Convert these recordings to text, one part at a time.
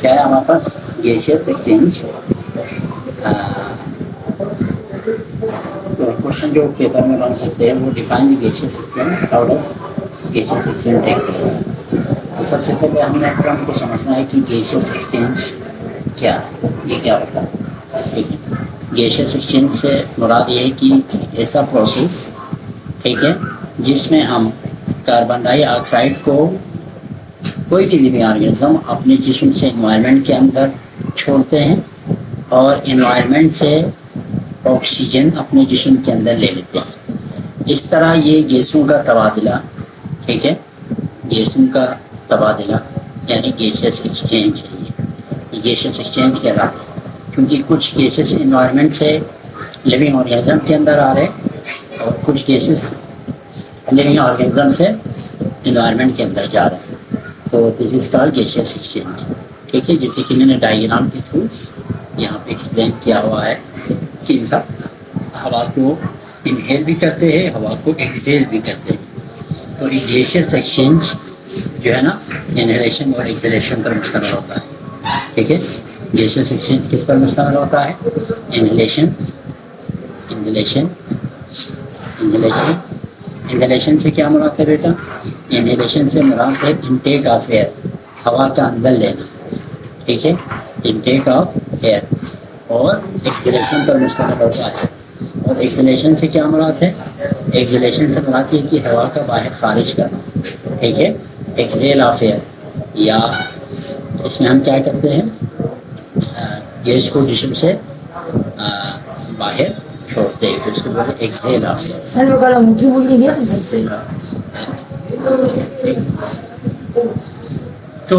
क्या है हमारे पास गैसियस एक्सचेंज। तो क्वेश्चन जो पेपर में बन सकते हैं वो define gaseous exchange, how does gaseous exchange take place. तो सबसे पहले हमें टर्म को समझना है कि गैसियस एक्सचेंज क्या है, ये क्या होता है। ठीक है, गैसियस एक्सचेंज से मुराद ये है कि ऐसा प्रोसेस, ठीक है, जिसमें हम कार्बन डाइऑक्साइड को कोई भी लिविंग ऑर्गेनिज्म अपने जिस्म से एनवायरनमेंट के अंदर छोड़ते हैं और एनवायरनमेंट से ऑक्सीजन अपने जिस्म के अंदर ले लेते हैं। इस तरह ये गैसों का तबादला, ठीक है, गैसों का तबादला यानी गैसियस एक्सचेंज है। ये गैसियस एक्सचेंज कहलाता है क्योंकि कुछ गैसेस एनवायरनमेंट से लिविंग ऑर्गेनिज्म के अंदर आ रहे हैं और कुछ गैसेस लिविंग ऑर्गेनिज्म से एनवायरनमेंट के अंदर जा रहे हैं। तो this is called gaseous exchange. ठीक है, जैसे कि मैंने डायग्राम के थ्रू यहाँ पे एक्सप्लेन किया हुआ है कि इंसान हवा को इनहेल भी करते हैं, हवा को एक्सहेल भी करते हैं। तो एक गैसियस एक्सचेंज जो है ना, इनहेलेशन और एक्सहेलेशन पर मुश्तमिल होता है। ठीक है, गैसियस एक्सचेंज किस पर मुश्तमिल होता है? Inhalation, inhalation, inhalation. इनहेलेशन से क्या मुराद है बेटा? इनहेलेशन से मुराद है इनटेक ऑफ एयर, हवा का अंदर लेना। ठीक है, इनटेक ऑफ एयर। और एक्सहेलेशन पर मुश्तमिल होता है। और एक्सहेलेशन से क्या मुराद है? एक्सहेलेशन से मुराद है कि हवा का बाहर खारिज करना। ठीक है, एक्सहेल ऑफ एयर, या इसमें हम क्या करते हैं, गैस को जिस्म से बाहर छोड़ते हैं, तो उसको बोलते एक्सहेल ऑफ एयर। तो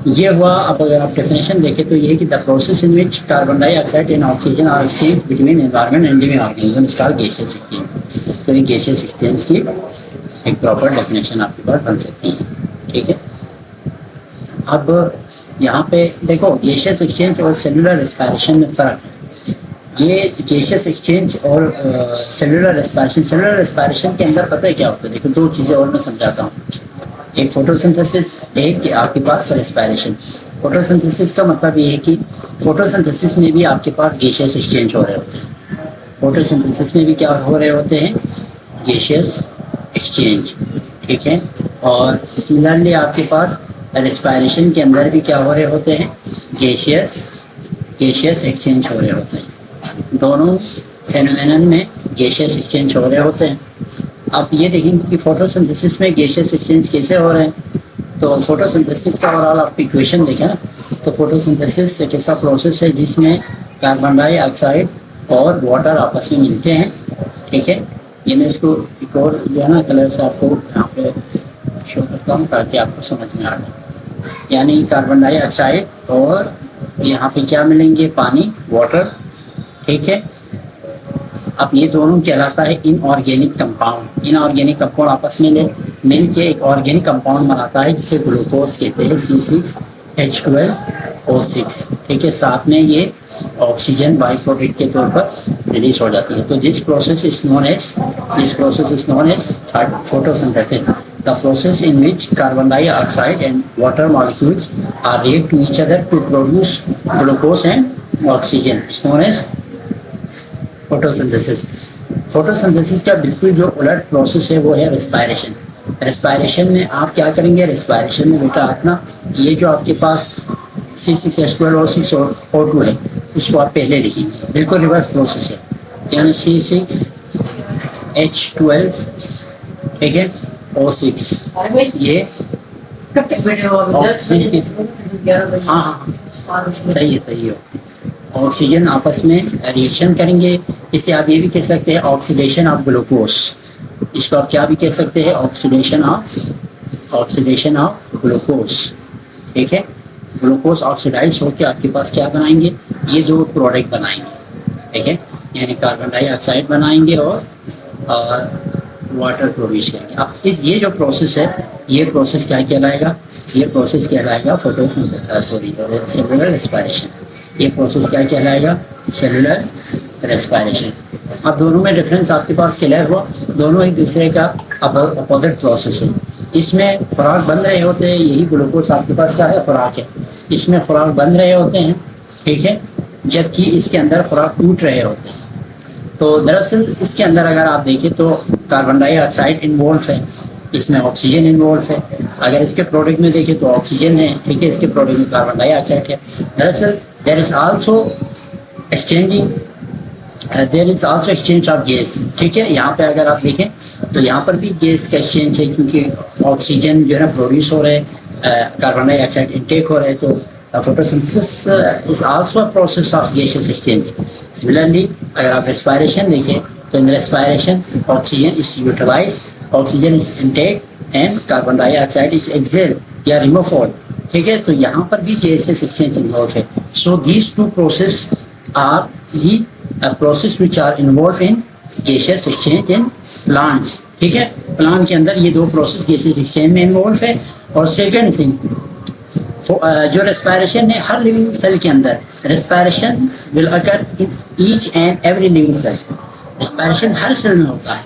ये हुआ। अब अगर आप डेफिनेशन देखें तो ये है कि the process in which carbon dioxide and oxygen are exchange between environment and living organism is called gaseous exchange. तो ये गैसियस एक्सचेंज की एक प्रॉपर डेफिनेशन आपके पास बन सकती है। ठीक है, अब यहाँ पे देखो गैसियस एक्सचेंज और सेलुलर रेस्पिरेशन में फ़र्क है। ये गैसियस एक्सचेंज और सेलुलर रेस्पिरेशन, सेलुलर रेस्पिरेशन के अंदर पता है क्या होता है? देखो दो चीज़ें और मैं समझाता हूँ, एक फोटोसिंथेसिस, एक आपके पास रेस्पिरेशन। फोटोसिंथेसिस का मतलब ये है कि फोटोसिंथेसिस में भी आपके पास गैसियस एक्सचेंज हो रहे होते हैं। फोटोसिंथेसिस में भी क्या हो रहे होते हैं? Gaseous exchange. ठीक है, और सिमिलरली आपके पास रेस्पिरेशन के अंदर भी क्या हो रहे होते हैं? गैसियस एक्सचेंज हो रहे होते हैं। दोनों फेनोमेनन में गैसियस एक्सचेंज हो रहे होते हैं। अब ये देखेंगे कि फोटोसिंथेसिस में गैसियस एक्सचेंज कैसे हो रहे हैं। तो फोटोसिंथेसिस का ओवरऑल आप इक्वेशन देखें ना, तो फोटोसिंथेसिस एक ऐसा प्रोसेस है जिसमें कार्बन डाइऑक्साइड और वाटर आपस में मिलते हैं। ठीक है, ये मैं इसको एक और जो है ना कलर से आपको यहाँ पे शो करता हूँ ताकि आपको समझ में आ जाए। यानी कार्बन डाइऑक्साइड और यहाँ पे क्या मिलेंगे? पानी, वाटर। ठीक है, अब ये दोनों कहलाता है इनऑर्गेनिक कंपाउंड। इनऑर्गेनिक कंपाउंड आपस में मिल के एक ऑर्गेनिक कंपाउंड बनाता है जिसे ग्लूकोज कहते हैं, C6H12O6। ठीक है, साथ में ये ऑक्सीजन बाई प्रोडक्ट के तौर पर रिलीज हो जाती है। तो this process is known as photosynthesis, the process in which carbon dioxide and water molecules are react to each other to produce glucose and oxygen is known as photosynthesis. Photosynthesis का बिल्कुल जो उलट process है वो है respiration. Respiration में आप क्या करेंगे? रेस्पिरेशन में बेटा आप ना ये जो आपके पास C6H12O6 और O2 है उसको आप पहले लिखेंगे, बिल्कुल रिवर्स प्रोसेस है। यानी C6H12, ठीक है, O6, ये हाँ सही है। ऑक्सीजन आपस में रिएक्शन करेंगे। इसे आप ये भी कह सकते हैं ऑक्सीडेशन ऑफ ग्लूकोज। इसको आप क्या भी कह सकते हैं? Oxidation of glucose. ठीक है, ग्लूकोज ऑक्सीडाइज होकर आपके पास क्या बनाएंगे? ये दो प्रोडक्ट बनाएंगे। ठीक है, यानी कार्बन डाइऑक्साइड बनाएंगे और वाटर प्रोड्यूस करेंगे। अब ये जो प्रोसेस है ये प्रोसेस क्या कहलाएगा? ये प्रोसेस कहलाएगा सेलुलर रेस्पिरेशन। ये प्रोसेस क्या कहलाएगा? Cellular respiration. अब दोनों में डिफरेंस आपके पास क्लियर हुआ। दोनों एक दूसरे का अपोजिट प्रोसेस है। इसमें खुराक बन रहे होते हैं, यही ग्लूकोज आपके पास क्या है, खुराक है, इसमें खुराक बन रहे होते हैं, ठीक है, जबकि इसके अंदर खुराक टूट रहे होते हैं। तो दरअसल इसके अंदर अगर आप देखें तो कार्बन डाइऑक्साइड इन्वॉल्व है, इसमें ऑक्सीजन इन्वॉल्व है। अगर इसके प्रोडक्ट में देखें तो ऑक्सीजन है, ठीक है, इसके प्रोडक्ट में कार्बन डाइऑक्साइड है। दरअसल there is also exchanging, there is also exchange of gas, ठीक है। यहाँ पे अगर आप देखें तो यहाँ पर भी गैस का एक्सचेंज है, क्योंकि ऑक्सीजन जो है ना प्रोड्यूस हो रहा है, कार्बन डाइऑक्साइड इनटेक हो रहा है, तो photosynthesis is also a process of gaseous exchange. Similarly, अगर आप respiration देखें तो in respiration oxygen is utilized, oxygen is intake and carbon dioxide is exhaled या removed, ठीक है। तो यहाँ पर भी gaseous exchange involved है। So these two process are the process which are involved in gaseous exchange in plants, ठीक है। प्लांट के अंदर ये दो प्रोसेस gaseous exchange में इन्वॉल्व है। और सेकेंड थिंग, जो रेस्पायरेशन है हर लिविंग सेल के अंदर, respiration will occur in each and every living cell. Respiration हर सेल में होता है,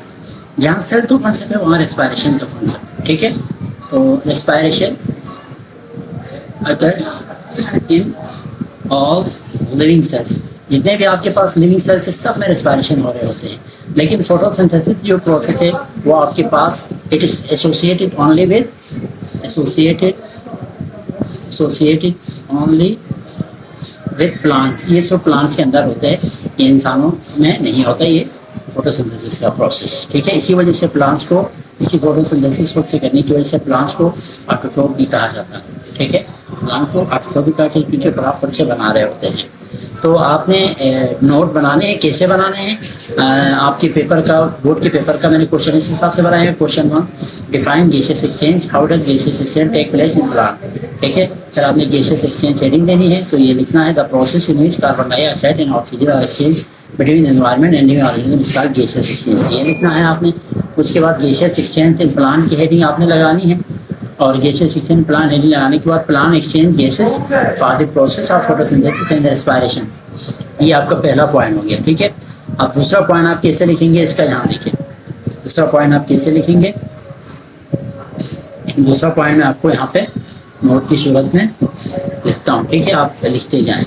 जहाँ सेल तो कॉन्सेप्ट है वहाँ रेस्पायरेशन का कॉन्सेप्ट, ठीक है। तो respiration occurs in all living cells, जितने भी आपके पास लिविंग सेल्स है सब में रेस्पायरेशन हो रहे होते हैं। लेकिन फोटोसिंथेसिस जो प्रोसेस है वो आपके पास it is associated only with associated only with plants, ये सब प्लांट्स के अंदर होते हैं, ये इंसानों में नहीं होता ये फोटोसिंथेसिस का प्रोसेस, ठीक है। इसी वजह से प्लांट्स को, इसी फोटोसिंथेसिस खुद से करने की वजह से प्लांट्स को ऑटोट्रोफ भी कहा जाता है, ठीक है। प्लांट को ऑटोट्रोफ भी कहा जाता है क्योंकि खुराक खुद से बना रहे होते हैं। तो आपने नोट बनाने हैं, कैसे बनाने हैं, आपके पेपर का, बोर्ड के पेपर का मैंने क्वेश्चन इस हिसाब से बनाया है। Question 1, define gases exchange, how does gases exchange take place in plant, ठीक है। फिर आपने गैसेस एक्सचेंज हेडिंग देनी है, तो ये लिखना है the process in which carbon dioxide and oxygen are exchange between environment and living organism is called gases exchange, ये लिखना है आपने। उसके बाद गैसेस एक्सचेंज इन प्लांट की हेडिंग आपने लगानी है, और गैसेस एक्सचेंज प्लांट हेडिंग लगाने के बाद plant exchange gases for the process of photosynthesis and respiration, ये आपका पहला पॉइंट हो गया, ठीक है। अब दूसरा पॉइंट आप कैसे लिखेंगे, इसका यहाँ देखिए, दूसरा पॉइंट आप कैसे लिखेंगे। दूसरा पॉइंट मैं आपको यहाँ पे नोट की सूरत में लिखता हूँ, ठीक है, आप लिखते जाएं।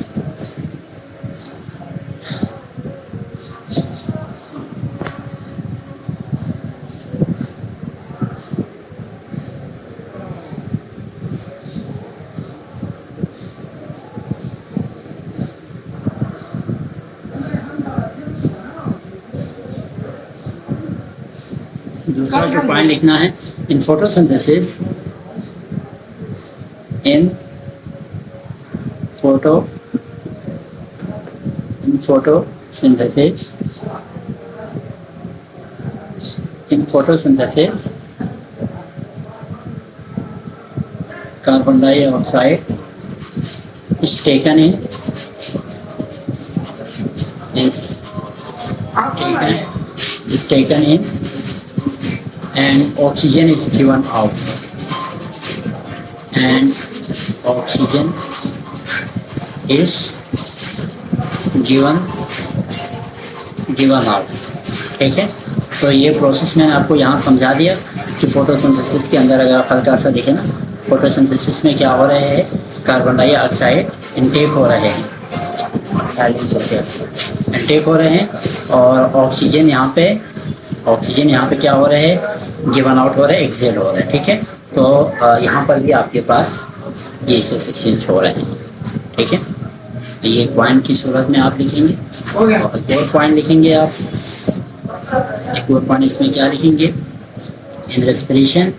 दूसरा जो पॉइंट लिखना है, in photosynthesis, in photosynthesis carbon dioxide is taken in is taken in and oxygen is given out, and oxygen is given out, ठीक है। तो ये प्रोसेस मैंने आपको यहाँ समझा दिया कि फोटोसिंथेसिस के अंदर अगर आप हल्का सा देखें ना, फोटोसिंथेसिस में क्या हो रहा है, कार्बन डाइऑक्साइड इनटेक हो रहे हैं, इनटेक हो रहे हैं, और ऑक्सीजन यहाँ पे क्या हो रहे हैं, गिवन आउट हो रहा है, एक्सेल हो रहा है, ठीक है। तो यहाँ पर भी आपके पास गैसेस एक्सचेंज हो रहे हैं, ठीक है। तो ये पॉइंट की सूरत में आप लिखेंगे, और एक और पॉइंट लिखेंगे आप, एक और पॉइंट इसमें क्या लिखेंगे, in respiration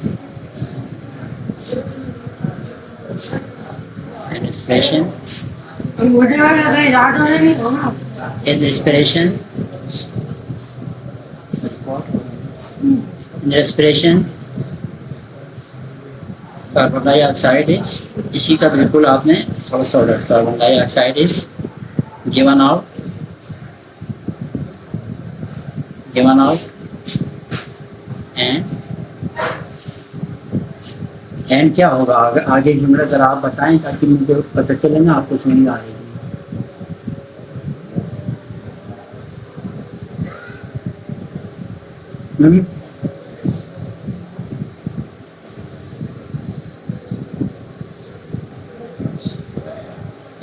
respiration carbon dioxide इसी का बिल्कुल आपने थोड़ा सा order, carbon dioxide is given out and क्या होगा आगे जुमला जरा आप बताएं ताकि मुझे पता चले ना, आपको समझ आ रही है।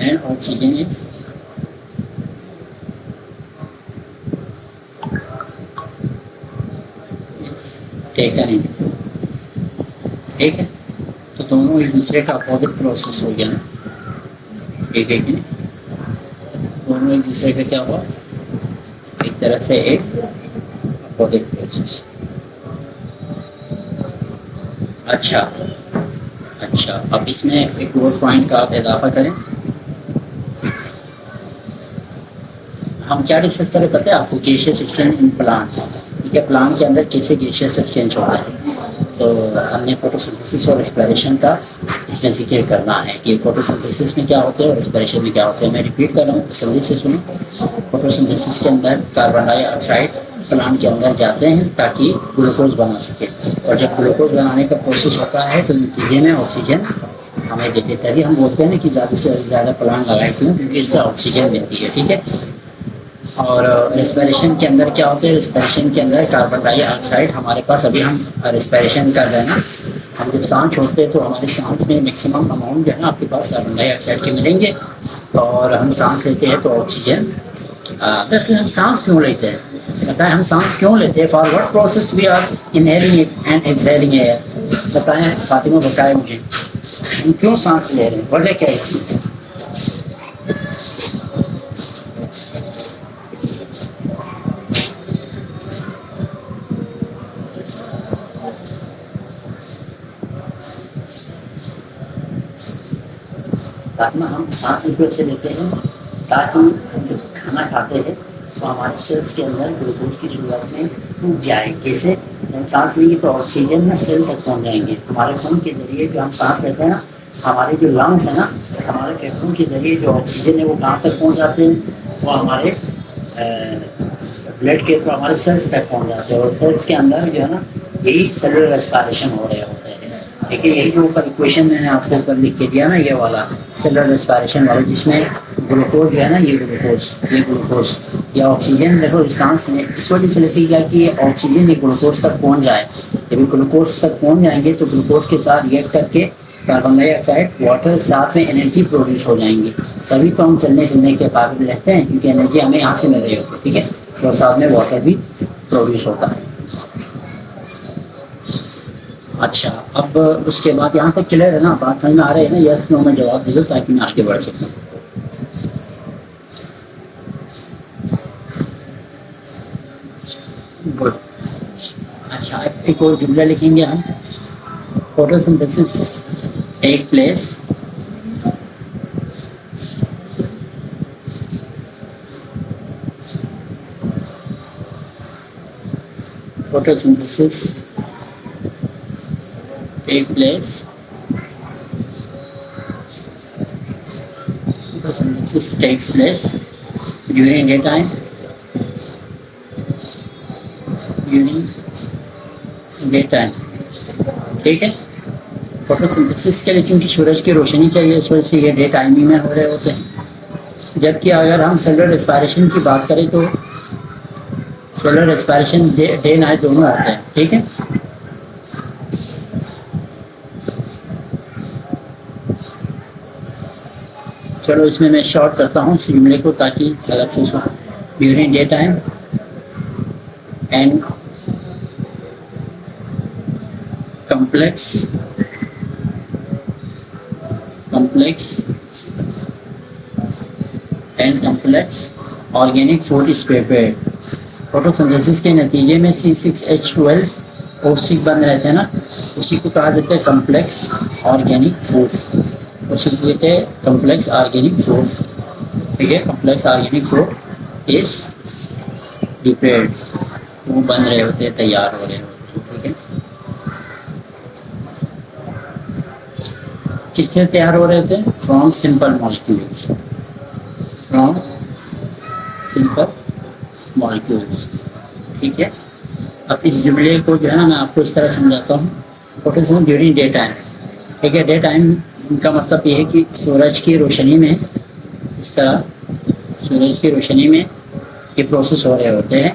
and oxygen is taken in। ठीक है, तो दोनों एक दूसरे का अपोजिट प्रोसेस हो गया ना, ठीक है कि नहीं? दोनों एक दूसरे का क्या हुआ, एक तरह से एक अपोजिट प्रोसेस। अच्छा अच्छा, अब इसमें एक और पॉइंट का आप इजाफा करें। हम क्या डिस्कस करें पता है आपको, गैसियस एक्सचेंज इन प्लांट। ठीक है, प्लांट के अंदर कैसे गैसियस एक्सचेंज होता है, तो हमने फोटोसिंथेसिस और रेस्पिरेशन का इसमें जिक्र करना है कि फोटोसिंथेसिस में क्या होते हैं और रेस्पिरेशन में क्या होते हैं। मैं रिपीट कर रहा हूँ, जल्दी से सुनो। फोटोसिंथेसिस के अंदर कार्बन डाइऑक्साइड प्लांट के अंदर जाते हैं ताकि ग्लूकोज बना सके, और जब ग्लूकोज बनाने का प्रोसेस होता है तो नीचे में ऑक्सीजन हमें देते, तभी हम बोलते हैं ना कि ज़्यादा से ज़्यादा प्लांट लगाए क्यों, क्योंकि इससे ऑक्सीजन मिलती है। ठीक है, और रेस्पिरेशन के अंदर क्या होता है, रेस्पिरेशन के अंदर कार्बन डाइऑक्साइड हमारे पास, अभी हम रेस्पिरेशन कर रहे हैं ना, हम जब सांस छोड़ते हैं तो हमारे सांस में मैक्सिमम अमाउंट जो है ना आपके पास कार्बन डाइऑक्साइड के मिलेंगे, और हम सांस लेते हैं तो ऑक्सीजन। दरअसल हम सांस क्यों लेते हैं, बताएं हम सांस क्यों लेते हैं, for what process we are inhaling and exhaling air, बताएं फातिमा, बताएं मुझे हम क्यों सांस ले रहे हैं, वजह क्या है? फातिमा, हम सांस इस वजह से लेते हैं ताकि हम जब खाना खाते हैं तो हमारे सेल्स के अंदर ग्लूकोज की शुरुआत में टूट जाए। कैसे, हम सांस लेंगे तो ऑक्सीजन ना सेल तक पहुँच जाएंगे, हमारे खून के जरिए जो हम सांस लेते हैं ना, हमारे जो लंग्स है ना, हमारे फेफड़ों के जरिए जो ऑक्सीजन है वो कहाँ तक पहुँच जाते हैं, वो हमारे ब्लड के थ्रू हमारे सेल्स तक पहुँच जाते हैं, और सेल्स के अंदर जो है ना यही सेलुलर रेस्पिरेशन हो रहे होते हैं। देखिए यही जो ऊपर इक्वेशन मैंने आपको ऊपर लिख के दिया ना, ये वाला सेलुलर रेस्पिरेशन वाला, जिसमें ग्लूकोज जो है ना, ये ग्लूकोज या ऑक्सीजन, देखो सांस में इस वजह से लेती है कि ये ऑक्सीजन ये ग्लूकोज तक पहुंच जाए। जब ग्लूकोज तक पहुंच जाएंगे तो ग्लूकोज के साथ रिएक्ट करके कार्बन डाइऑक्साइड वाटर साथ में एनर्जी प्रोड्यूस हो जाएंगी, तभी तो हम चलने फिरने के काबिल रहते हैं, क्योंकि एनर्जी हमें यहाँ से मिल रही होती है। ठीक है, तो साथ में वाटर भी प्रोड्यूस होता है। अच्छा, अब उसके बाद यहाँ तक क्लियर है ना, बात समझ में आ रही है ना, यस नो में जवाब दे दो ताकि मैं आगे बढ़ सकूँ। गुड। अच्छा, एक और जुमला लिखेंगे हम, photosynthesis take place photosynthesis take place photosynthesis takes place during daytime, ठीक है। फोटोसिंथेसिस के लिए क्योंकि सूरज की रोशनी चाहिए, इस वजह से ये डे टाइमिंग में हो रहे होते हैं। जबकि अगर हम सेलुलर रेस्पिरेशन की बात करें तो सेलुलर रेस्पिरेशन डे नाइट दोनों होते हैं। ठीक है, चलो इसमें मैं शॉर्ट करता हूँ इस जुमले को ताकि अलग से सुनो। During day time and complex organic food is prepared। Photosynthesis के नतीजे में C6H12 OC बन रहते हैं ना, उसी को कहा जाता है कम्प्लेक्स ऑर्गेनिक फूड, उसी को कहते हैं कम्प्लेक्स ऑर्गेनिक फूड। ठीक है, complex organic food is prepared, वो बन रहे होते हैं, तैयार हो रहे होते हैं। ठीक है, किससे तैयार हो रहे थे, from simple molecules, from simple molecules. ठीक है, अब इस जुमले को जो है ना मैं आपको इस तरह समझाता हूँ। फोटोसिंथेसिस ड्यूरिंग डे टाइम, ठीक है, डे टाइम का मतलब ये है कि सूरज की रोशनी में, इस तरह सूरज की रोशनी में ये प्रोसेस हो रहे होते हैं।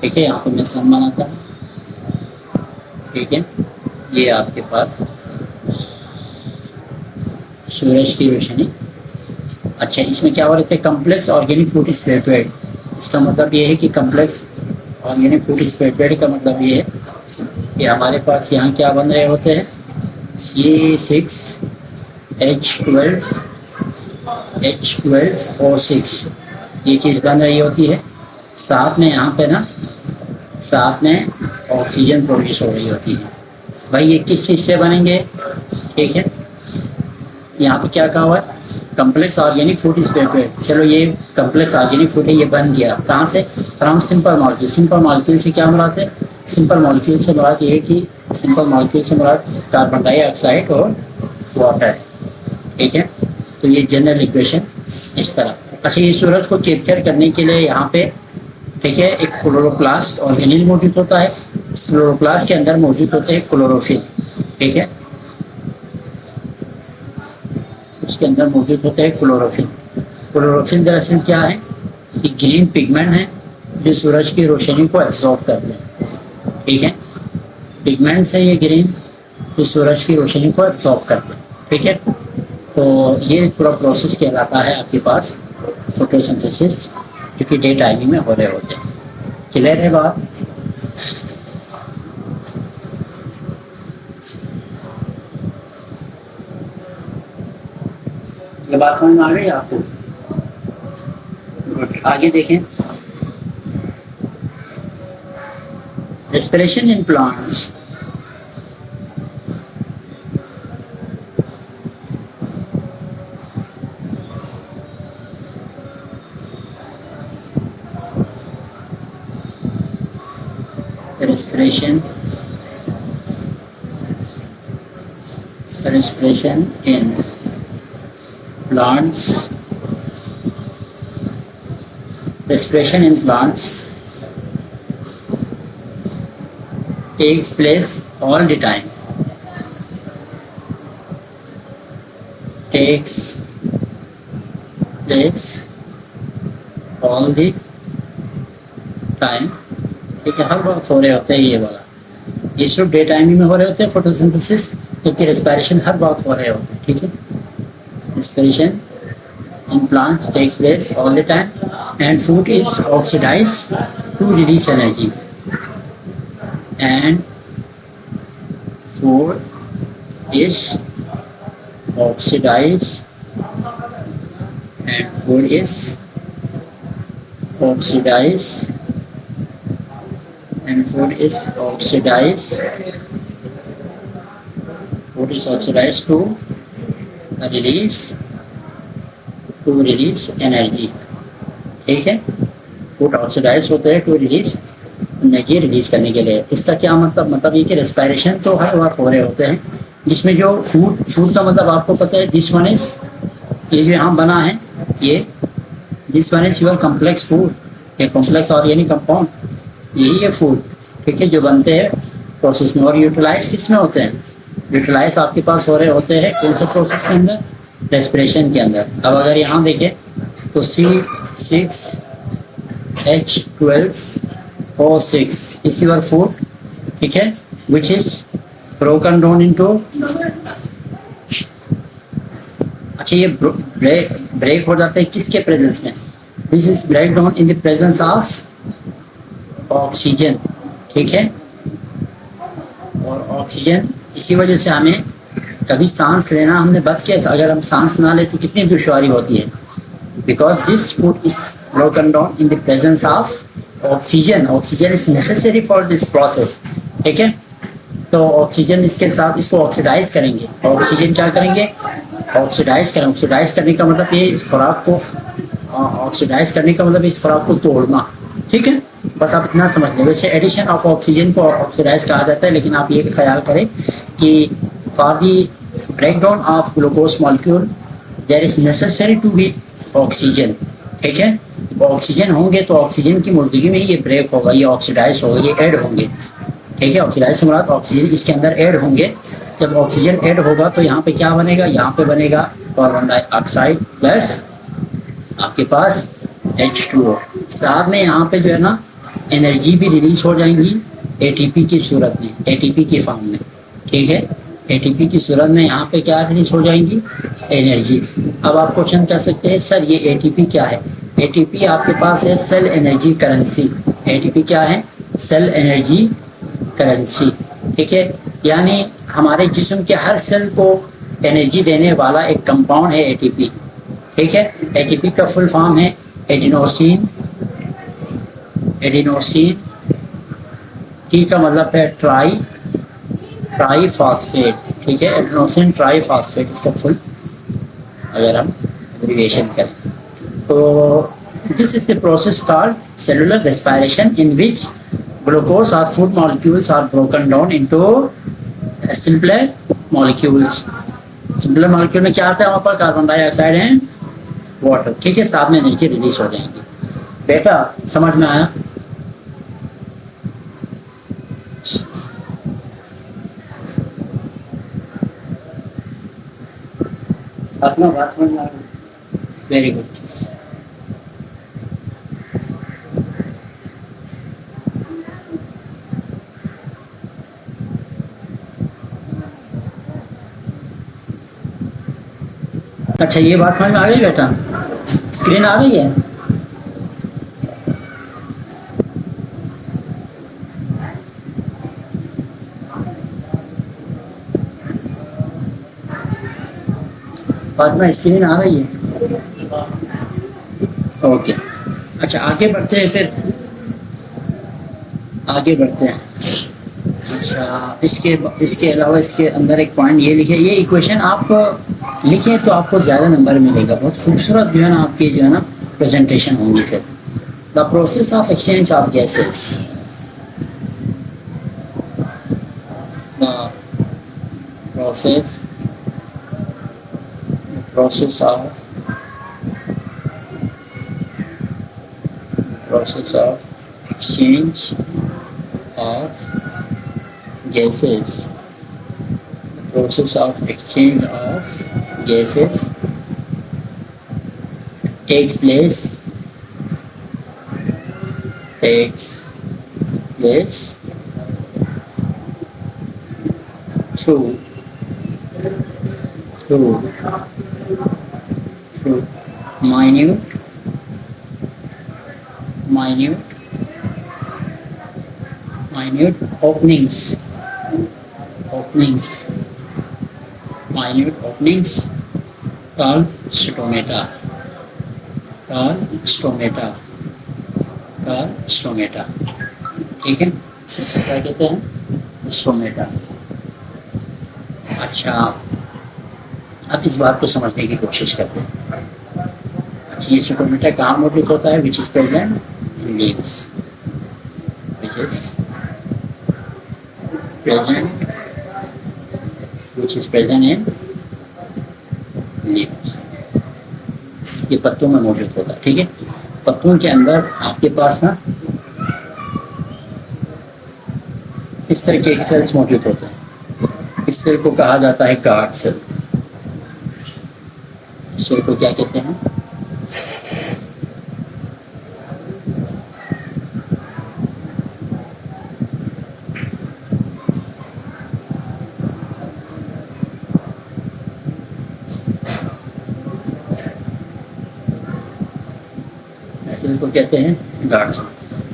ठीक है, यहाँ पर मैं सन बनाता हूँ। ठीक है, ये आपके पास सूरज की रोशनी अच्छा, इसमें क्या हो रहे थे, कम्प्लेक्स ऑर्गेनिक फूड स्पेटवेट। इसका मतलब ये है कि कम्प्लेक्स ऑर्गेनिक फूड स्पेटवेट का मतलब ये है कि हमारे पास यहाँ क्या बन रहे होते हैं, C6H12O6 ये चीज़ बन रही होती है। साथ में यहाँ पे ना, साथ में ऑक्सीजन प्रोड्यूस हो रही होती है। भाई ये किस चीज़ से बनेंगे, ठीक है। यहाँ पे क्या कहा हुआ है, कम्प्लेक्स ऑर्गेनिक फूड स्पेटवेट। चलो ये कम्प्लेक्स ऑर्गेनिक फूड है, ये बन गया कहाँ से, from simple molecule. Simple molecule से क्या मुराद है, सिंपल मॉलिक्यूल से मुराद ये है कि सिंपल मॉलिक्यूल से मुराद कार्बन डाइऑक्साइड और वाटर, ठीक है। तो ये जनरल इक्वेशन इस तरह। अच्छा, ये सूरज को कैप्चर करने के लिए यहाँ पे, ठीक है, एक क्लोरोप्लास्ट ऑर्गेनिल मौजूद होता है। इस क्लोरोप्लास्ट के अंदर मौजूद होते हैं क्लोरोफिल, ठीक है, उसके अंदर मौजूद होते हैं क्लोरोफिल। क्लोरोफिल दरअसल क्या है, कि ग्रीन पिगमेंट है जो सूरज की रोशनी को एब्जॉर्ब करते हैं, ठीक है। पिगमेंट से ये ग्रीन जो सूरज की रोशनी को एब्जॉर्ब करते हैं, ठीक है। तो ये पूरा प्रोसेस कहलाता है आपके पास फोटोसिंथेसिस, जो कि डे टाइमिंग में हो रहे होते हैं। क्लियर है बात। ये बात समझ में आ गई आपको। गुड, आगे देखें। Respiration in plants. respiration in plants. Respiration in plants takes place all the time. Takes place all the time, ठीक है, हर वक्त हो रहे होते हैं। ये वाला, ये सिर्फ डे टाइमिंग में हो रहे होते हैं फोटोसिंथेसिस, जबकि रेस्पिरेशन हर वक्त हो रहे होते हैं, ठीक है। Respiration in plants takes place all the time and food is oxidised to release energy, and food is oxidised and food is oxidized and food is oxidized to release energy, ठीक है। Food oxidise होते हैं to release energy, release करने के लिए। इसका क्या मतलब ये कि रेस्पिरेशन तो हर वक्त हो रहे होते हैं, जिसमें जो फूड का मतलब आपको पता है, दिस वन इज, ये जो यहाँ बना है, ये this one is your complex food, ये कॉम्प्लेक्स ऑर्गेनिक कंपाउंड, यही है फूड, ठीक है, जो बनते हैं प्रोसेस में। और यूटिलाइज किस में होते हैं, यूटिलाइज आपके पास हो रहे होते हैं कौन से प्रोसेस के अंदर, रेस्पिरेशन के अंदर। अब अगर यहाँ देखें तो C6H12O6 इज योर फूड, ठीक है, which is broken down into, अच्छा ये ब्रेक हो जाता है किसके प्रेजेंस में, this is break down in the presence of oxygen, ठीक है। और ऑक्सीजन, इसी वजह से हमें कभी सांस लेना हमने बंद किया, अगर हम सांस ना ले तो कितनी दुश्वारी होती है, because this food is broken down in the presence of oxygen. Oxygen is necessary for this process, ठीक है। तो ऑक्सीजन इसके साथ इसको ऑक्सीडाइज करेंगे, ऑक्सीजन क्या करेंगे, ऑक्सीडाइज करें। ऑक्सीडाइज करने का मतलब ये इस खुराक को, ऑक्सीडाइज करने का मतलब इस खुराक को तोड़ना, ठीक है। बस आप इतना समझ लें। वैसे एडिशन ऑफ ऑक्सीजन को ऑक्सीडाइज कहा जाता है, लेकिन आप ये ख्याल करें कि for the breakdown of glucose molecule there is necessary to be oxygen, ठीक है। ऑक्सीजन होंगे तो ऑक्सीजन की मौजूदगी में ये ब्रेक होगा, ये ऑक्सीडाइज होगा, ये ऐड होंगे, ठीक है। ऑक्सीडाइज से मुराद ऑक्सीजन इसके अंदर ऐड होंगे। जब ऑक्सीजन ऐड होगा तो यहाँ पे क्या बनेगा, यहाँ पे बनेगा कार्बन डाइऑक्साइड प्लस आपके पास H2O। साथ में यहाँ पे जो है ना एनर्जी भी रिलीज हो जाएंगी एटीपी की सूरत में, एटीपी की फॉर्म में, ठीक है। एटीपी की सूरत में यहाँ पे क्या रिलीज हो जाएंगी, एनर्जी। अब आप क्वेश्चन कर सकते हैं सर ये एटीपी क्या है। एटीपी आपके पास है सेल एनर्जी करेंसी। एटीपी क्या है, सेल एनर्जी करेंसी, ठीक है। यानी हमारे जिस्म के हर सेल को एनर्जी देने वाला एक कंपाउंड है एटीपी, ठीक है। एटीपी का फुल फॉर्म है एडिनोसिन, एडिनोसिन, टी का मतलब है ट्राई फास्फेट, ठीक है। एडिनोसिन ट्राई फास्फेट इसका फुल अगर हम एब्रिविएशन करें तो this is the process called cellular respiration in which glucose or food molecules are broken down into simpler molecules। Simpler molecule में क्या आता है हमारे पास, कार्बन डाइऑक्साइड है, वाटर, ठीक है, साथ में नीचे रिलीज हो जाएंगे। बेटा समझ में आया? अपना बात समझ में आ रही? Very good. अच्छा ये बात समझ में आ गई बेटा? स्क्रीन आ रही है? फातिमा स्क्रीन आ रही है? ओके। अच्छा आगे बढ़ते हैं, फिर आगे बढ़ते हैं। अच्छा इसके अलावा इसके अंदर एक पॉइंट ये लिखे, ये इक्वेशन आप लिखें तो आपको ज़्यादा नंबर मिलेगा। बहुत खूबसूरत जो है ना आपकी जो है ना प्रेजेंटेशन होंगी। फिर the process of exchange of gases, the process of exchange of gases, the process of exchange of gases takes place through minute openings called stomata, ठीक है। इसे क्या कहते हैं, स्टोमेटा। अच्छा अब इस बात को समझने की कोशिश करते हैं। अच्छा ये स्टोमेटा कहाँ मौजूद होता है, which is present in leaves, which is present in leaves। ये पत्तों में मौजूद होता है, ठीक है। पत्तों के अंदर आपके पास ना इस तरह के एक सेल्स मौजूद होते हैं। इस सेल को कहा जाता है गार्ड सेल। इस सेल को क्या कहते हैं, सेल को कहते हैं गार्ड सेल।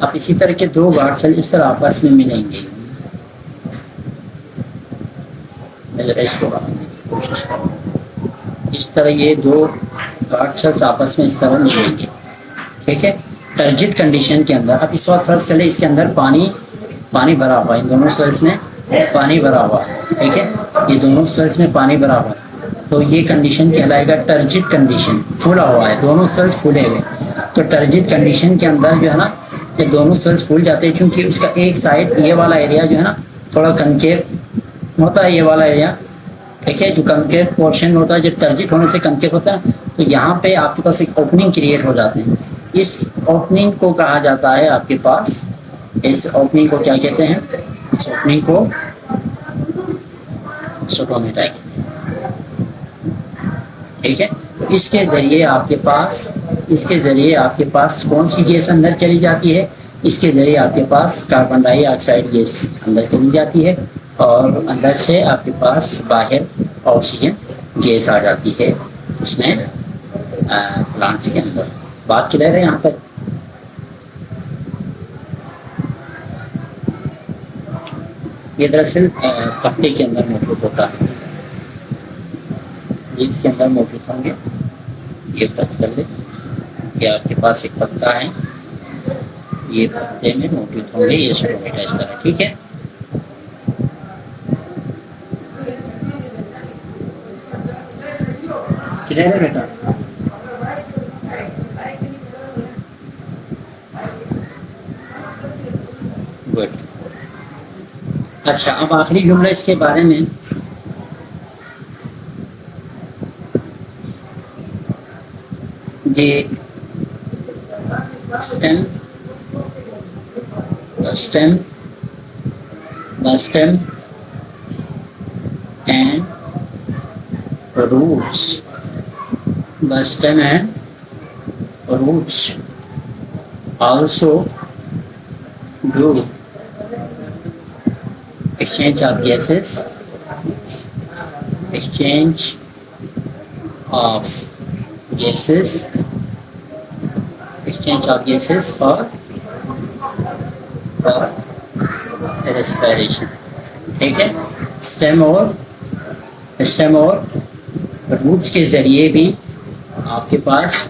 अब इसी तरह के दो गार्ड सेल इस तरह आपस में मिलेंगे। मैं जरा इसको बनाने की कोशिश करूँ। इस तरह ये दो गार्ड सेल्स आपस में इस तरह मिलेंगे, ठीक है, टर्जिड कंडीशन के अंदर। अब इस वक्त फर्ज चले इसके अंदर पानी भरा हुआ, इन दोनों सेल्स में पानी भरा हुआ, ठीक है, ये दोनों सेल्स में पानी भरा हुआ, तो ये कंडीशन कहलाएगा टर्जिड कंडीशन। फूला हुआ है, दोनों सेल्स फूले हुए, तो टर्जिड कंडीशन के अंदर जो है ना ये दोनों सेल्स फूल जाते हैं, क्योंकि उसका एक साइड ये वाला एरिया जो है ना थोड़ा कंकेव होता है, ये वाला एरिया, ठीक है, जो कंकेव पोर्शन होता है, जब टर्जिड होने से कंकेव होता है, तो यहाँ पे आपके पास एक ओपनिंग क्रिएट हो जाते हैं। इस ओपनिंग को कहा जाता है आपके पास, इस ओपनिंग को क्या कहते हैं, इस ओपनिंग को स्टोमेटा कहते हैं, ठीक है। तो इसके ज़रिए आपके पास कौन सी गैस अंदर चली जाती है, इसके ज़रिए आपके पास कार्बन डाइऑक्साइड गैस अंदर चली जाती है। और अंदर से आपके पास बाहर ऑक्सीजन गैस आ जाती है उसमें प्लांट्स के अंदर। बात क्लियर है यहाँ तक? ये दरअसल पत्ते के अंदर मौजूद होता है, लीव्स के अंदर मौजूद होंगे। ये टच कर ले, ये आपके पास एक पत्ता है, ये पत्ते में मौजूद होंगे ये स्टोमेटा इस तरह, ठीक है। क्लियर है बेटा? गुड। अच्छा, अब आखिरी जुमला इसके बारे में, the stem and roots, the stem and roots also do exchange of gases, exchange of gases, exchange of gases for respiration, ठीक है। स्टेम और रूट्स के जरिए भी आपके पास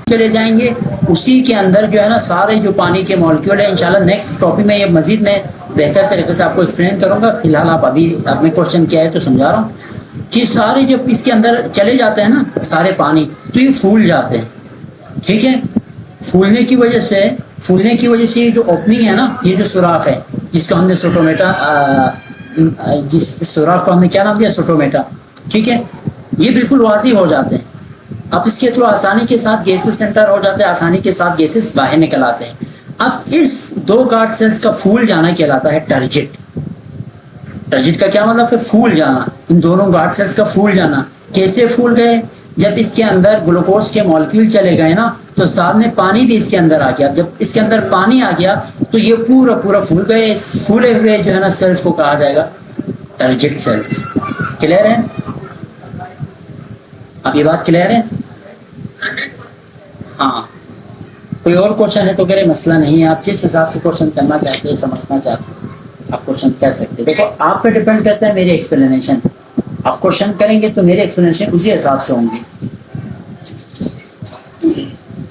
चले जाएंगे, उसी के अंदर जो है ना सारे जो पानी के मॉलिक्यूल है। इंशाल्लाह नेक्स्ट टॉपिक में ये मजीद मैं बेहतर तरीके से आपको एक्सप्लेन करूंगा। फिलहाल आप अभी आपने क्वेश्चन किया है तो समझा रहा हूँ कि सारे जब इसके अंदर चले जाते हैं ना सारे पानी, तो ये फूल जाते हैं, ठीक है। फूलने की वजह से ये जो ओपनिंग है ना, ये जो सुराख है जिसको हमने सोटोमेटा, जिस सुराख को हमने क्या नाम दिया, सोटोमेटा, ठीक है। ये बिल्कुल वाजी हो जाते हैं। अब इसके थ्रू आसानी के साथ गैसेस सेंटर हो जाते हैं, आसानी के साथ गैसेस बाहर निकल आते हैं। अब इस दो गार्ड सेल्स का फूल जाना कहलाता है टर्जिट। टर्जिट का क्या मतलब है? फूल जाना। इन दोनों गार्ड सेल्स का फूल जाना। कैसे फूल गए? जब इसके अंदर ग्लूकोज के मॉलिक्यूल चले गए ना, तो साथ में पानी भी इसके अंदर आ गया। जब इसके अंदर पानी आ गया तो ये पूरा फूल गए। इस फूले हुए जो है ना सेल्स को कहा जाएगा टर्जिट सेल्स। क्लियर है? अब ये बात क्लियर है? हाँ, कोई और क्वेश्चन है तो करें, मसला नहीं है। आप जिस हिसाब से क्वेश्चन करना चाहते हैं, समझना चाहते हैं, आप क्वेश्चन कर सकते हैं। देखो, आप पे डिपेंड करता है मेरी एक्सप्लेनेशन। आप क्वेश्चन करेंगे तो मेरे एक्सप्लेनेशन उसी हिसाब से होंगे।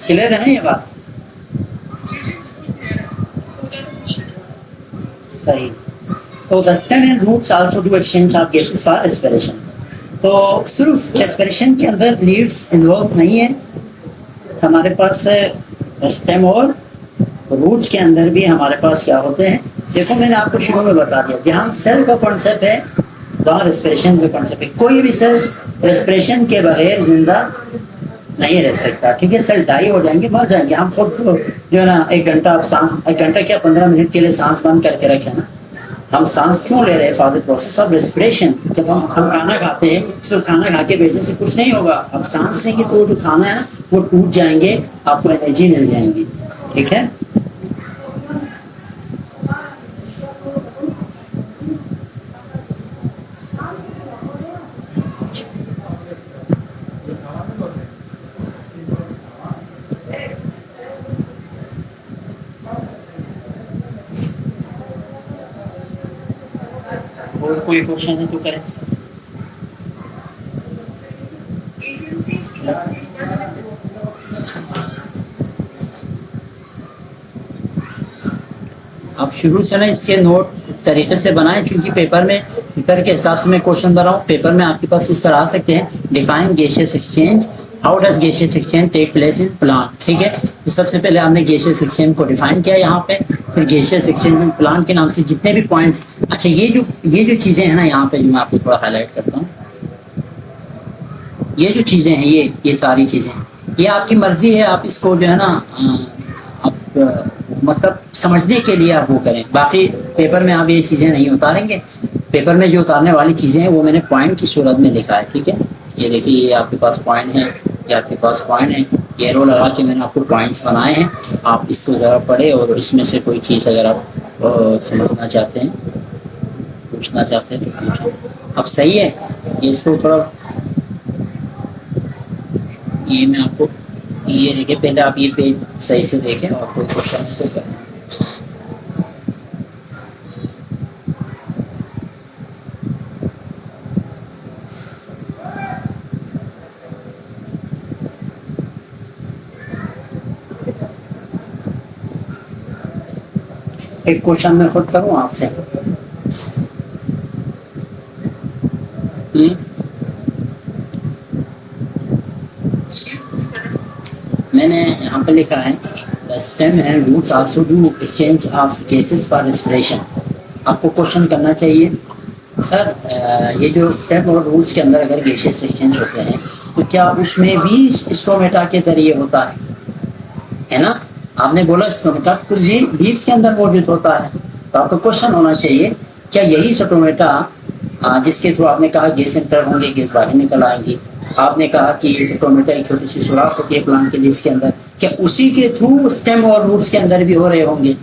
क्लियर है ना ये बात? सही। तो the stem and roots also do exchange of gases for respiration. तो सिर्फ रेस्पिरेशन के अंदर लीव्स इन्वॉल्व नहीं है, हमारे पास स्टेम और रूट्स के अंदर भी हमारे पास क्या होते हैं। देखो, मैंने आपको शुरू में बता दिया, जहाँ सेल का कॉन्सेप्ट है वहाँ रेस्पिरेशन का कॉन्सेप्ट है। कोई भी सेल रेस्पिरेशन के बगैर जिंदा नहीं रह सकता, ठीक है। सेल डाई हो जाएंगे, मर जाएंगे। हम खुद जो है ना 1 घंटा आप सांस, 1 घंटा क्या 15 मिनट के लिए सांस बंद करके रखें ना, हम सांस क्यों ले रहे हैं? For the process of respiration. जब हम खाना खाते हैं तो खाना खा के बैठने से कुछ नहीं होगा। अब सांस लेंगे तो जो खाना है ना वो टूट जाएंगे, आपको एनर्जी मिल जाएगी, ठीक है। और कोई क्वेश्चन है तो करें। आप शुरू से ना इसके नोट तरीके से बनाएं, क्योंकि पेपर के हिसाब से मैं क्वेश्चन बनाऊं। पेपर में आपके पास इस तरह आ सकते हैं, define gaseous exchange, how does gaseous exchange take place in plant, ठीक है। तो सबसे पहले हमने गैसियस एक्सचेंज को डिफाइन किया यहाँ पे, फिर गैसियस एक्सचेंज में प्लांट के नाम से जितने भी पॉइंट्स। अच्छा, ये जो चीजें हैं ना यहाँ पे, जो मैं आपको थोड़ा हाईलाइट करता हूँ, ये जो चीजें हैं, ये सारी चीजें, ये आपकी मर्जी है, आप इसको जो है ना आप मतलब समझने के लिए आप वो करें। बाकी पेपर में आप ये चीजें नहीं उतारेंगे। पेपर में जो उतारने वाली चीजें हैं वो मैंने पॉइंट की सूरत में लिखा है, ठीक है। ये देखिए, ये आपके पास पॉइंट है, ये आपके पास पॉइंट है, ये रो लगा के मैंने आपको पॉइंट्स बनाए हैं, आप इसको ज़रा पढ़े और इसमें से कोई चीज़ अगर आप समझना चाहते हैं, पूछना चाहते हैं तो पूछें। अब सही है, ये इसको थोड़ा, ये मैं आपको, ये देखिए पहले आप ये पेज सही से देखें और कोई क्वेश्चन है तो करें। एक क्वेश्चन मैं खुद करूँ आपसे। मैंने यहाँ पे लिखा है stem and roots also do exchange of gases for respiration. आपको क्वेश्चन करना चाहिए सर, ये जो स्टेम और रूट्स के अंदर अगर गैसेस एक्सचेंज होते हैं तो क्या उसमें भी स्टोमेटा के जरिए होता है ना? आपने बोला स्टोमेटा कुछ भी लीव्स के अंदर मौजूद होता है, तो आपका क्वेश्चन होना चाहिए क्या यही स्टोमेटा जिसके थ्रू आपने कहा गैस एंटर होंगे, गैस बाहर निकल आएंगी, आपने कहा कि जैसे टोमेटो एक छोटी सी सुराख होती है प्लांट के लीव्स के अंदर, क्या उसी के थ्रू स्टेम और रूट्स के अंदर भी हो रहे होंगे?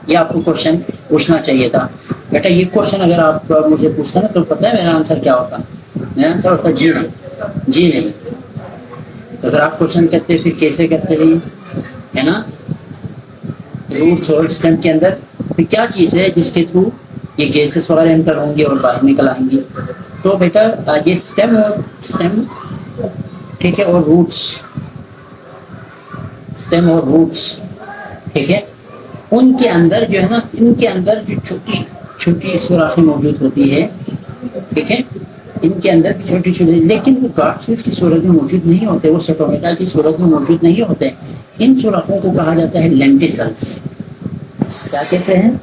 ये आपको क्वेश्चन पूछना चाहिए था बेटा। ये क्वेश्चन अगर आप मुझे पूछते ना तो पता है मेरा आंसर क्या होता? मेरा आंसर होता जी नहीं, जी नहीं। तो अगर आप क्वेश्चन करते फिर कैसे करते रहिए, है ना? रूट्स और स्टेम के अंदर फिर क्या चीज़ है जिसके थ्रू ये गैसेस वगैरह एंटर होंगे और बाहर निकल आएंगी? तो बेटा ये स्टेम ठीक है, और रूट्स, स्टेम और रूट्स, ठीक है, उनके अंदर जो है ना, इनके अंदर जो छोटी छोटी सुराखें मौजूद होती है, ठीक है, इनके अंदर भी छोटी छोटी, लेकिन वो गार्ड सेल्स की सूरत में मौजूद नहीं होते, वो स्टोमेटा की सूरत में मौजूद नहीं होते। इन सुराखों को कहा जाता है लेंटिसल्स। क्या कहते हैं?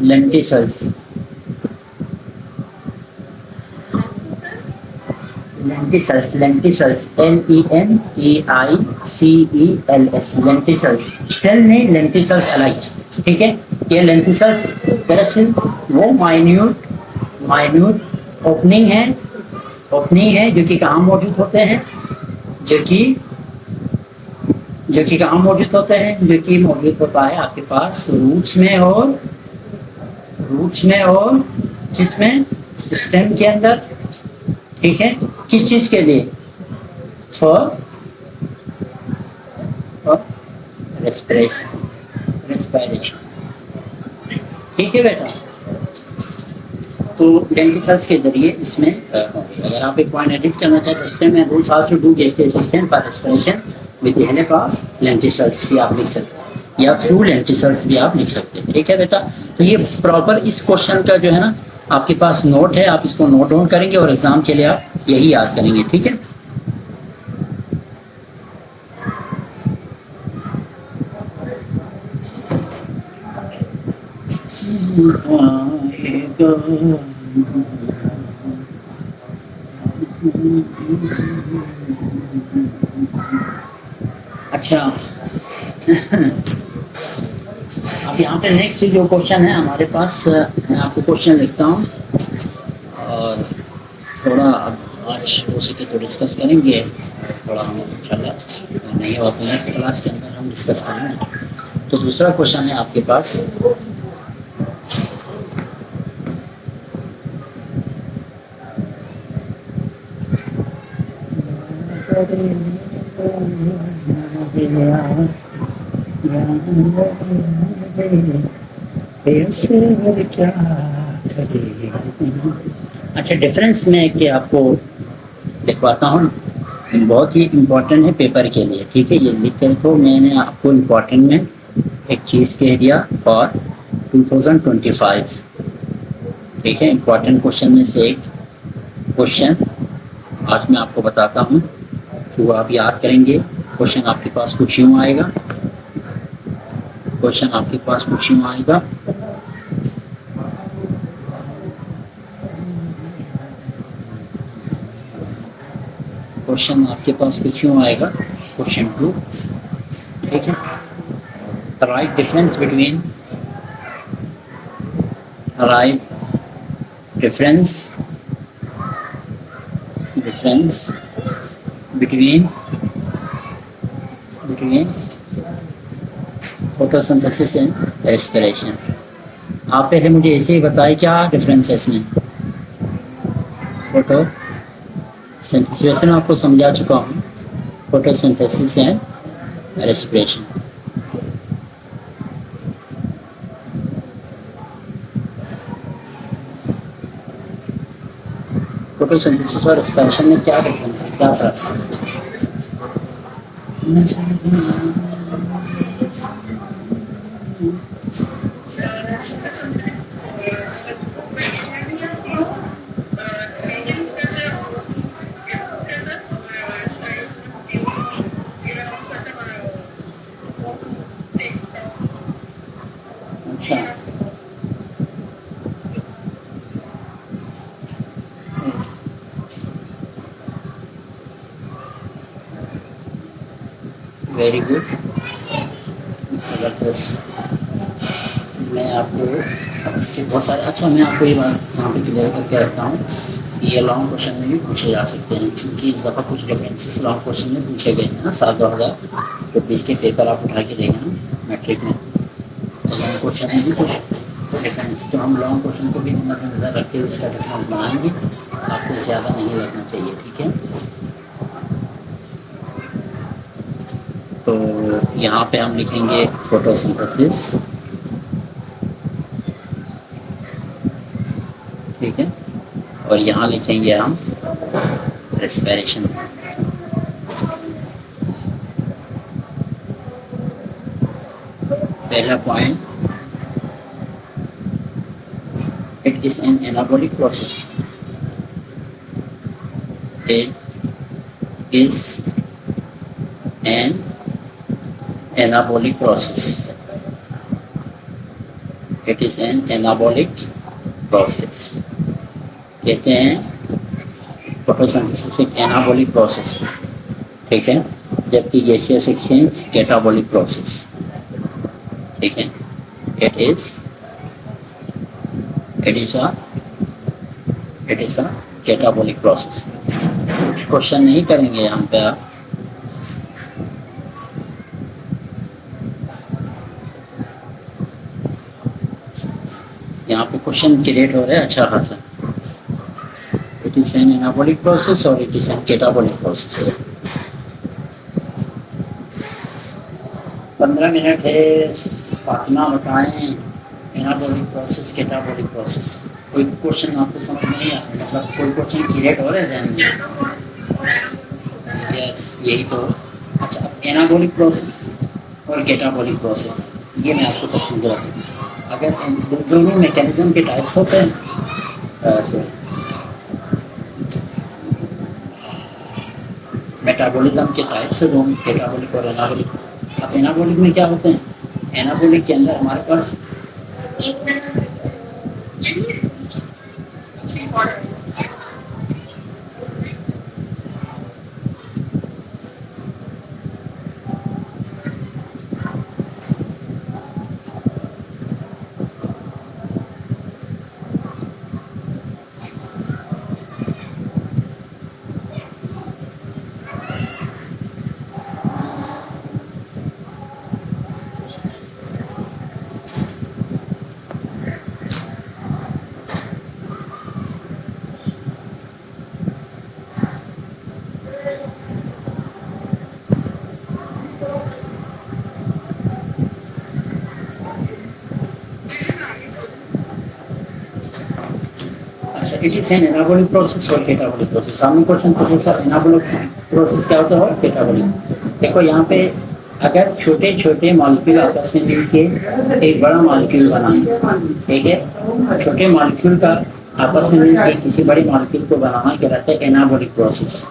Lenticels. Lenticels, lenticels, LENTICELS, lenticels. Cell नहीं, लेंटिसल्स अलग, ठीक है। ये लेंटिसल्स दरअसल वो माइन्यूट ओपनिंग है जो कि कहाँ मौजूद होते हैं, जो कि कहाँ मौजूद होते हैं, जो कि मौजूद होता है आपके पास रूट्स में और किसमें? स्टेम के अंदर, ठीक है। किस चीज के लिए? फॉर रेस्पिरेशन, ठीक है बेटा। तो लेंटिसल्स के जरिए इसमें अगर आप एक पॉइंट एडिट करना चाहते हैं, stem and roots also do gases exchange for respiration with the help of lenticels भी आप लिख सकते हैं, या थ्रू लेंटिसल्स भी आप लिख सकते हैं, ठीक है बेटा। तो ये प्रॉपर इस क्वेश्चन का जो है ना आपके पास नोट है, आप इसको नोट डाउन करेंगे और एग्जाम के लिए आप यही याद करेंगे, ठीक है। अच्छा अब यहाँ पे नेक्स्ट जो क्वेश्चन है हमारे पास, मैं आपको क्वेश्चन लिखता हूँ और थोड़ा आज उसी के तो डिस्कस करेंगे, थोड़ा हम इंशाल्लाह नहीं हुआ तो नेक्स्ट क्लास के अंदर हम डिस्कस करेंगे। तो दूसरा क्वेश्चन है आपके पास, अच्छा डिफरेंस में कि आपको लिखवाता हूँ, बहुत ही इम्पोर्टेंट है पेपर के लिए, ठीक है। ये लिख कर तो मैंने आपको इम्पोर्टेंट में एक चीज़ कह दिया फॉर 2025, ठीक है। इम्पोर्टेंट क्वेश्चन में से एक क्वेश्चन आज मैं आपको बताता हूँ, तो आप याद करेंगे। क्वेश्चन आपके पास कुछ यूँ आएगा, क्वेश्चन आपके पास कुछ यूँ आएगा, क्वेश्चन आपके पास कुछ यूँ आएगा, क्वेश्चन 2, ठीक है। Right difference between, right difference between again photosynthesis and respiration. आप पहले मुझे ऐसे ही बताइए क्या डिफरेंस है इसमें. फोटोसिंथेसिस वैसे मैं आपको समझा चुका हूँ. Photosynthesis and respiration. फोटोसिंथेसिस और रेस्पिरेशन में क्या डिफरेंस है, क्या फर्क है? अच्छा, वेरी गुड. जबरदस्त. मैं आपको इसके बहुत सारे, अच्छा मैं आपको ये बात यहाँ पे क्लियर करके रखता हूँ. ये लॉन्ग क्वेश्चन में भी पूछे जा सकते हैं, क्योंकि इस दफ़ा कुछ डिफरेंसेस लॉन्ग क्वेश्चन में पूछे गए हैं ना. 2020 के पेपर आप उठा के देखें ना मैट्रिक में, तो लॉन्ग क्वेश्चन में भी कुछ डिफरेंस, तो हम लॉन्ग क्वेश्चन को भी मद्देनजर रखते हुए उसका डिफरेंस बनाएंगे. आपको ज़्यादा नहीं लगना चाहिए, ठीक है. तो यहाँ पे हम लिखेंगे फोटोसिंथेसिस, ठीक है, और यहाँ लिखेंगे हम रेस्पिरेशन. पहला point, it is an anabolic process. It is N anabolic process. It is an anabolic process. कहते हैं फोटोसिंथेसिस एक एनाबॉलिक प्रोसेस है, ठीक है, जबकि गैसियस एक्सचेंज कैटाबॉलिक प्रोसेस, ठीक है. It is a catabolic process. कुछ क्वेश्चन नहीं करेंगे यहाँ पे आप. यहाँ पे क्वेश्चन क्रिएट हो रहा है अच्छा खासा. It is an anabolic process और it is an catabolic process. 15 minute है. फातिमा बताएं, एनाबॉलिक प्रोसेस कैटाबॉलिक प्रोसेस. कोई क्वेश्चन आपको समझ नहीं आया, मतलब कोई क्वेश्चन क्रिएट हो रहा है ध्यान में? यस, यही तो. अच्छा, एनाबॉलिक प्रोसेस और कैटाबॉलिक प्रोसेस, ये मैं आपको तफसील बताऊँ. अगर दोनों मैकेनिज्म के टाइप्स होते हैं, मेटाबॉलिज्म के टाइप्स से दोनों, कैटाबॉलिक और एनाबॉलिक. अब एनाबॉलिक में क्या होते हैं? एनाबॉलिक के अंदर हमारे पास it is an anabolic process और कैटाबॉलिक प्रोसेस. सामने क्वेश्चन पूछे सर एनाबॉलिक प्रोसेस क्या होता है और कैटाबॉलिक. देखो यहाँ पे अगर छोटे छोटे मॉलिक्यूल आपस में मिलके एक बड़ा मॉलिक्यूल बनाए, ठीक है, छोटे मॉलिक्यूल का आपस में मिलके किसी बड़े मॉलिक्यूल को बनाना कहलाता है एनाबॉलिक प्रोसेस,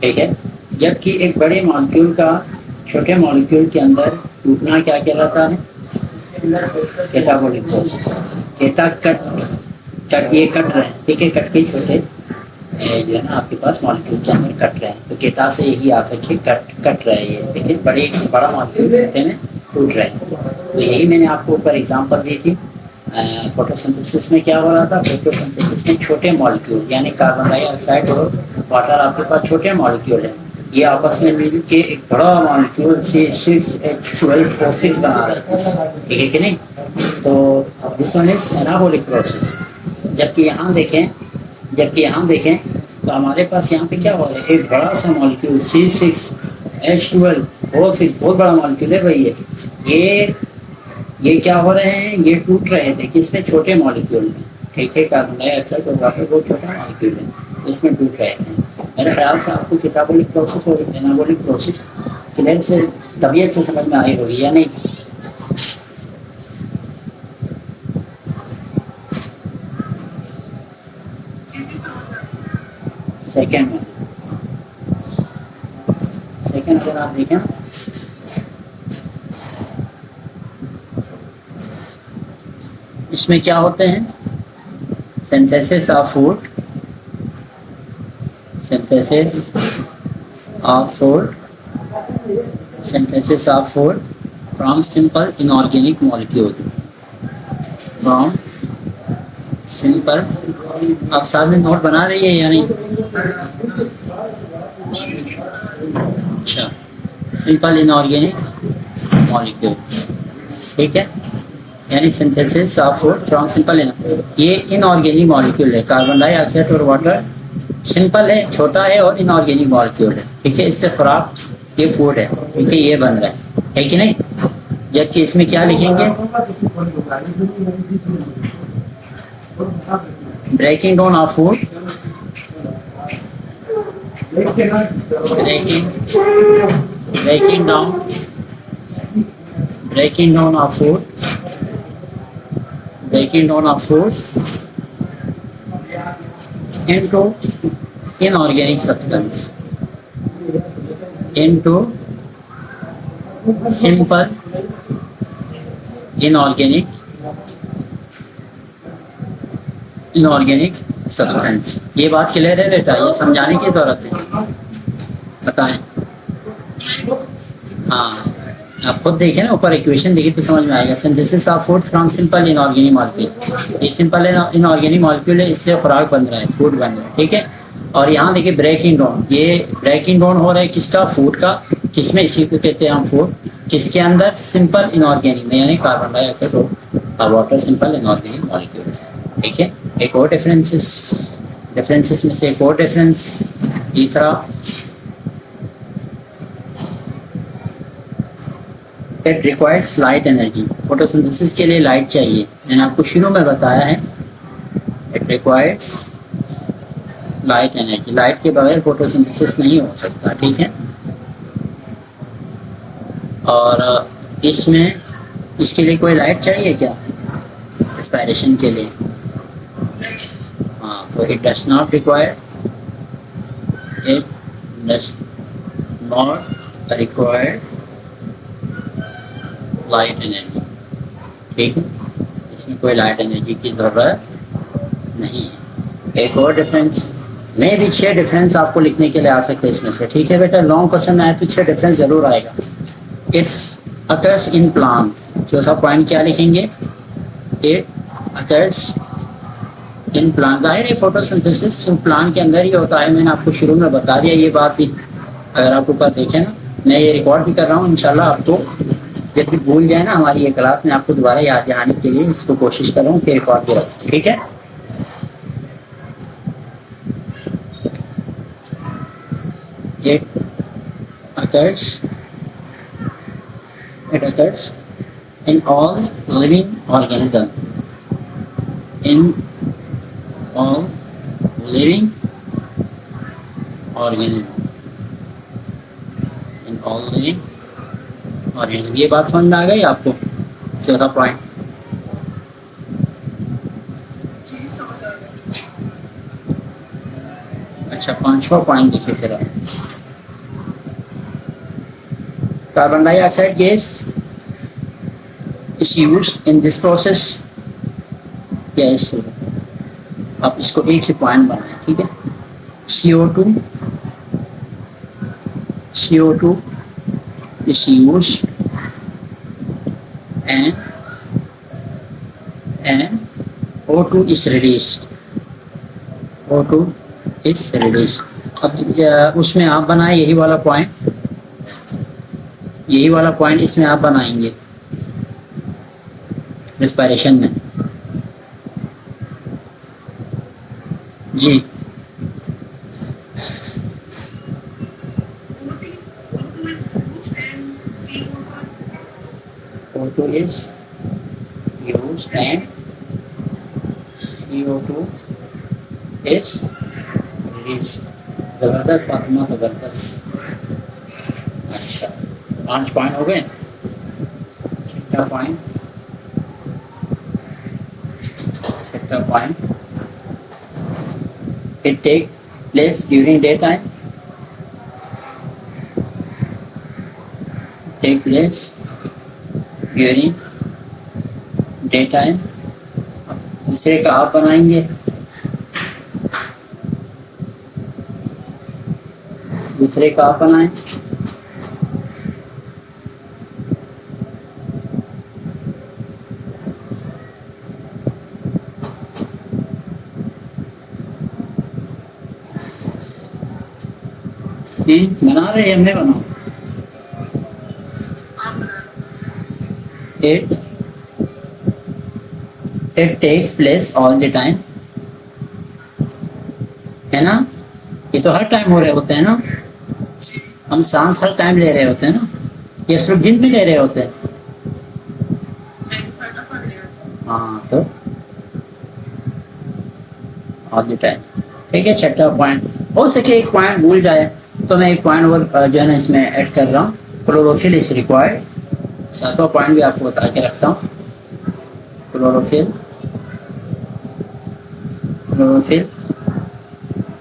ठीक है. जबकि एक बड़े मॉलिक्यूल का छोटे मॉलिक्यूल के अंदर टूटना क्या कहलाता है? Catabolic process. केटा कट ये कट रहे हैं, ठीक है, कट के छोटे जो है ना आपके पास मॉलिक्यूल के अंदर कट रहे हैं, तो केटा से यही आता है कि कट रहे हैं ये, ठीक है, बड़ा मॉलिक्यूल छोटे में टूट रहे हैं. तो यही मैंने आपको ऊपर एग्जांपल दी थी. फोटोसिंथेसिस में क्या हो रहा था? फोटोसिंथेसिस में छोटे मॉलिक्यूल यानी कार्बन डाइऑक्साइड और वाटर आपके पास छोटे मॉलिक्यूल है, ये आपस में मिल के एक बड़ा मॉलिक्यूल C6H12O6 बना रहे हैं, ठीक है कि नहीं? तो this one is anabolic process. जबकि यहाँ देखें तो हमारे पास यहाँ पे क्या हो रहा है, एक बड़ा सा मॉलिक्यूल C6H12O6 बहुत बड़ा मॉलिक्यूल है भाई। ये क्या हो रहे हैं, ये टूट रहे थे किसमें, छोटे मॉलिक्यूल में, ठीक है। कार्बन डाइऑक्साइड और वाटर बहुत छोटा मॉलिक्यूल है, इसमें टूट रहे हैं। मेरे ख्याल से आपको कैटाबॉलिक प्रोसेस और एनाबॉलिक प्रोसेस क्लियर से तबीयत से समझ में आई होगी या नहीं? सेकेंड अगर आप देखें, इसमें क्या होते हैं, synthesis of food from simple inorganic molecule, आप साथ में नोट बना रही है या नहीं? अच्छा, सिंपल इनऑर्गेनिक मॉलिक्यूल, ठीक है, यानी synthesis of food from simple ये इनऑर्गेनिक मॉलिक्यूल है। कार्बन डाइऑक्साइड और वाटर सिंपल है, छोटा है और इनऑर्गेनिक मॉलिक्यूल है, ठीक है। इससे खुराक ये फूड है, ठीक है, ये बन रहा है कि नहीं? जबकि इसमें क्या लिखेंगे, breaking down of food, breaking down of food into inorganic substance, into simple inorganic substance. ये बात क्लियर है बेटा, ये समझाने की जरूरत है, बताएं। हाँ, आप खुद देखें ना, ऊपर इक्वेशन देखिए तो समझ में आएगा। Synthesis of food from simple inorganic molecule, ये सिंपल इनऑर्गेनिक मॉलिक्यूल है, इससे खुराक बन रहा है, फूड बन रहा है, ठीक है। और यहाँ देखिए ब्रेकिंग डाउन, ये ब्रेकिंग डाउन हो रहा है किसका, फूड का, किसमें, इसी को कहते हैं हम फूड, किसके अंदर, सिंपल इनऑर्गेनिक में, यानी कार्बन डाइऑक्साइड और वाटर सिंपल इनऑर्गेनिक मॉलिक्यूल, ठीक है। एक और डिफरेंसेस में से एक और डिफरेंस, तीसरा, it requires light energy. Photosynthesis के लिए लाइट चाहिए, मैंने आपको शुरू में बताया है, it requires light energy. Light के बगैर फोटोसिंथेसिस नहीं हो सकता, ठीक है। और इसमें इसके लिए कोई लाइट चाहिए क्या, रेस्पिरेशन के लिए? हाँ, तो it does not require light energy, ठीक है, इसमें कोई लाइट एनर्जी की ज़रूरत नहीं है। एक और डिफरेंस, मैं भी 6 डिफरेंस आपको लिखने के लिए आ सकते हैं इसमें से, ठीक है बेटा। लॉन्ग क्वेश्चन आए तो 6 डिफरेंस जरूर आएगा। इट अकर्स इन प्लांट, चौथा पॉइंट क्या लिखेंगे, इट अकर्स इन प्लांट। जाहिर है फोटोसिंथेसिस प्लांट के अंदर ही होता है, मैंने आपको शुरू में बता दिया ये बात भी। अगर आप ऊपर देखें ना, मैं ये रिकॉर्ड भी कर रहा हूँ, इंशाल्लाह आपको जब भी भूल जाए ना हमारी ये क्लास में, आपको दोबारा याद दिलाने के लिए इसको कोशिश कर रहा हूँ कि रिकॉर्ड भी रखूँ, ठीक है। It occurs in all living organism. In all living organism, ये बात समझ में आ गई आपको, चौथा पॉइंट। अच्छा, 5वां पॉइंट देखिए फिर आप। Carbon dioxide gas is used in this process, gas, आप इसको एक से पॉइंट बनाएं, ठीक है। CO2 is used and O2 is released. अब उसमें आप बनाए यही वाला पॉइंट इसमें आप बनाएंगे रेस्पिरेशन में। जी O2 is used and CO2 is released। जबरदस्त फातिमा, जबरदस्त। अच्छा 5 पॉइंट हो गए। छठा point, it take place during daytime, take place during daytime। दूसरे का आप बनाएंगे, दूसरे का आप बनाएं। बना रहे हैं, मैं बनाऊं। it it takes place all the time, है ना। ये तो हर टाइम हो रहे होते हैं ना, हम सांस हर टाइम ले रहे होते हैं ना, ये सिर्फ दिन में ले रहे होते हैं। हाँ तो ऑल द टाइम। ठीक है, छठा पॉइंट। हो सके एक पॉइंट भूल जाए तो मैं एक पॉइंट और जो है ना इसमें ऐड कर रहा हूँ, क्लोरोफिल इज रिक्वायर्ड। 7वां पॉइंट भी आपको बता के रखता हूँ, क्लोरोफिल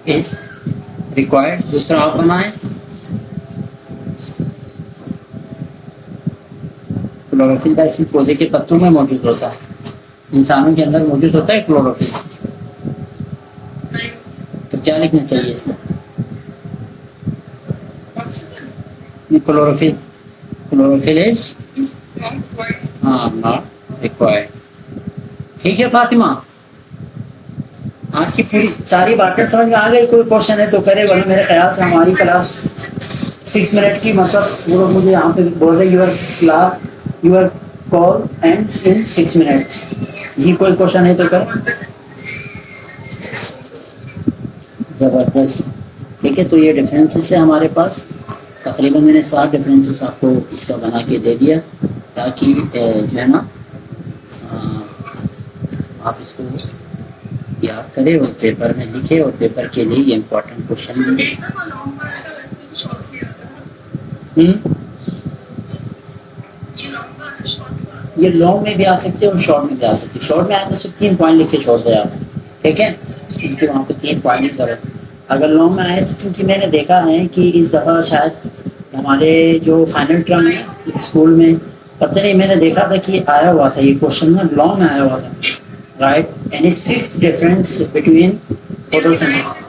इज रिक्वायर्ड। दूसरा आप बनाएं, क्लोरोफिल किसी पौधे के पत्तों में मौजूद होता है, इंसानों के अंदर मौजूद होता है क्लोरोफिल। तो क्या लिखना चाहिए इसमें? Chlorophyll is not required. ठीक है फातिमा, आपकी पूरी सारी बातें समझ में आ गई? कोई क्वेश्चन है तो करे, वरना मेरे ख्याल से हमारी क्लास 6 मिनट की, मतलब वो लोग मुझे यहाँ पे बोल रहे your call ends in 6 minutes. जी कोई क्वेश्चन है तो कर। ज़बरदस्त। ठीक है, तो ये डिफरेंसेस है हमारे पास। तकरीबन मैंने 7 डिफरेंसेस आपको इसका बना के दे दिया, ताकि जो है ना आप इसको याद करें और पेपर में लिखे, और पेपर के लिए ये इम्पोर्टेंट क्वेश्चन है। ये लॉन्ग में भी आ सकते हैं और शॉर्ट में भी आ सकते हैं। शॉर्ट में आए तो सिर्फ 3 पॉइंट लिख के छोड़ दे आप, ठीक है, क्योंकि वहाँ पे 3 पॉइंट लिख करो। अगर लॉन्ग में आए तो चूँकि मैंने देखा है कि इस दफ़ा शायद हमारे जो फाइनल टर्म है स्कूल में, पता नहीं, मैंने देखा था कि आया हुआ था ये क्वेश्चन ना, लॉन्ग में आया हुआ था, right. Any 6 difference between photosynthesis